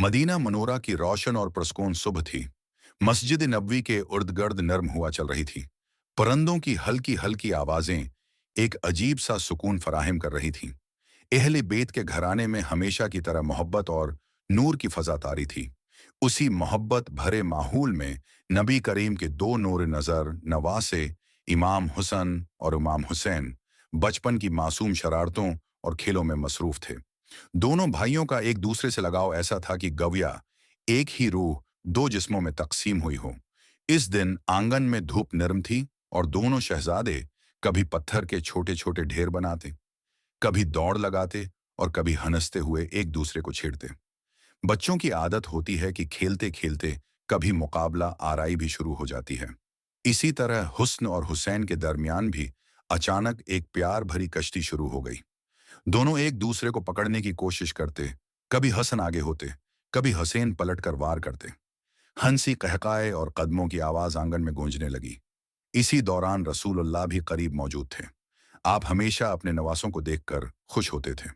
Medina Monera की रोशन और पुरस्कून सुबह थी। मस्जिद नबवी के उर्द गर्द नर्म हुआ चल रही थी। परिंदों की हल्की हल्की आवाजें एक अजीब सा सुकून फराहम कर रही थीं। अहले बेत के घराने में हमेशा की तरह मोहब्बत और नूर की फजा तारी थी। उसी मोहब्बत भरे माहौल में नबी करीम के दो नूर नज़र नवासे, इमाम हुसन और इमाम हुसैन, बचपन की मासूम शरारतों और खेलों में मसरूफ थे। दोनों भाइयों का एक दूसरे से लगाव ऐसा था कि गविया एक ही रूह दो जिस्मों में तकसीम हुई हो। इस दिन आंगन में धूप नरम थी और दोनों शहजादे कभी पत्थर के छोटे छोटे ढेर बनाते, कभी दौड़ लगाते और कभी हंसते हुए एक दूसरे को छेड़ते। बच्चों की आदत होती है कि खेलते खेलते कभी मुकाबला आराई भी शुरू हो जाती है। इसी तरह हुस्न और हुसैन के दरमियान भी अचानक एक प्यार भरी कश्ती शुरू हो गई। दोनों एक दूसरे को पकड़ने की कोशिश करते, कभी हसन आगे होते, कभी हुसैन पलटकर वार करते। हंसी कहकाए और कदमों की आवाज आंगन में गूंजने लगी। इसी दौरान रसूलुल्लाह भी करीब मौजूद थे। आप हमेशा अपने नवासों को देखकर खुश होते थे।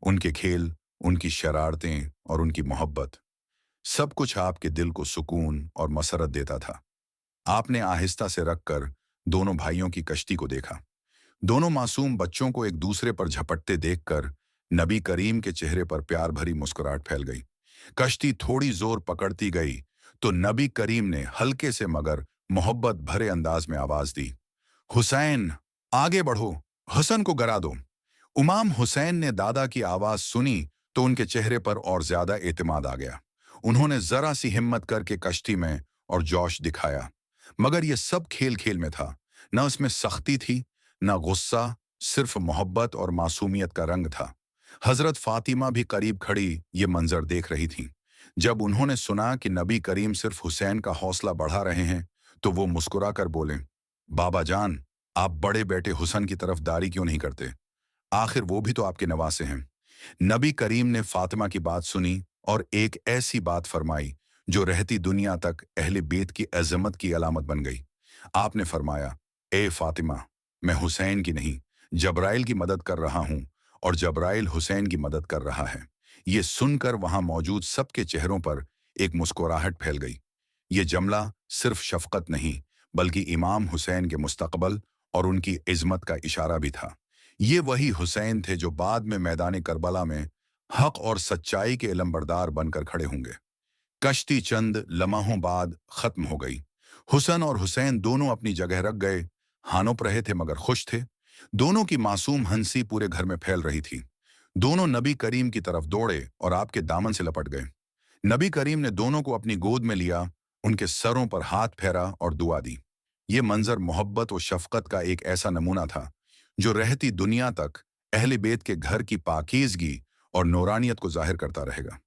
उनके खेल, उनकी शरारतें और उनकी मोहब्बत, सब कुछ आपके दिल को सुकून और मसरत देता था। आपने आहिस्ता से रखकर दोनों भाइयों की कश्ती को देखा। दोनों मासूम बच्चों को एक दूसरे पर झपटते देखकर नबी करीम के चेहरे पर प्यार भरी मुस्कुराहट फैल गई। कश्ती थोड़ी जोर पकड़ती गई तो नबी करीम ने हल्के से मगर मोहब्बत भरे अंदाज में आवाज दी, हुसैन, आगे बढ़ो, हसन को गिरा दो। इमाम हुसैन ने दादा की आवाज सुनी तो उनके चेहरे पर और ज्यादा एतमाद आ गया। उन्होंने जरा सी हिम्मत करके कश्ती में और जोश दिखाया। मगर यह सब खेल खेल में था। न उसमें सख्ती थी, न गुस्सा, सिर्फ मोहब्बत और मासूमियत का रंग था। हजरत फातिमा भी करीब खड़ी ये मंजर देख रही थी। जब उन्होंने सुना कि नबी करीम सिर्फ हुसैन का हौसला बढ़ा रहे हैं तो वो मुस्कुरा कर बोले, बाबा जान, आप बड़े बेटे हुसन की तरफदारी क्यों नहीं करते? आखिर वो भी तो आपके नवासे हैं। नबी करीम ने फातिमा की बात सुनी और एक ऐसी बात फरमाई जो रहती दुनिया तक अहले बेत की अजमत की अलामत बन गई। आपने फरमाया, ए फातिमा, मैं हुसैन की नहीं, जबराइल की मदद कर रहा हूं और जबराइल हुसैन की मदद कर रहा है। ये सुनकर वहां मौजूद सबके चेहरों पर एक मुस्कुराहट फैल गई। ये जमला सिर्फ शफकत नहीं, बल्कि इमाम हुसैन के मुस्तकबल और उनकी इज्मत का इशारा भी था। ये वही हुसैन थे जो बाद में मैदान करबला में हक और सच्चाई के इलमबरदार बनकर खड़े होंगे। कश्ती चंद लम्हों बाद खत्म हो गई। हुसन और हुसैन दोनों अपनी जगह रख गए, हानोप रहे थे मगर खुश थे। दोनों की मासूम हंसी पूरे घर में फैल रही थी। दोनों नबी करीम की तरफ दौड़े और आपके दामन से लपट गए। नबी करीम ने दोनों को अपनी गोद में लिया, उनके सरों पर हाथ फेरा और दुआ दी। ये मंजर मोहब्बत और शफकत का एक ऐसा नमूना था जो रहती दुनिया तक अहले बेत के घर की पाकीज़गी और नूरानियत को जाहिर करता रहेगा।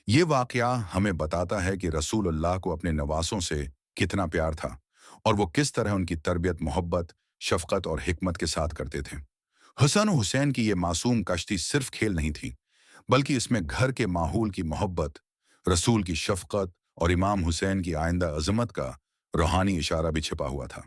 ये वाकया हमें बताता है कि रसूलुल्लाह को अपने नवासों से कितना प्यार था और वो किस तरह उनकी तरबियत मोहब्बत, शफकत और हिकमत के साथ करते थे। हसन और हुसैन की ये मासूम कश्ती सिर्फ खेल नहीं थी, बल्कि इसमें घर के माहौल की मोहब्बत, रसूल की शफकत और इमाम हुसैन की आइंदा अजमत का रूहानी इशारा भी छिपा हुआ था।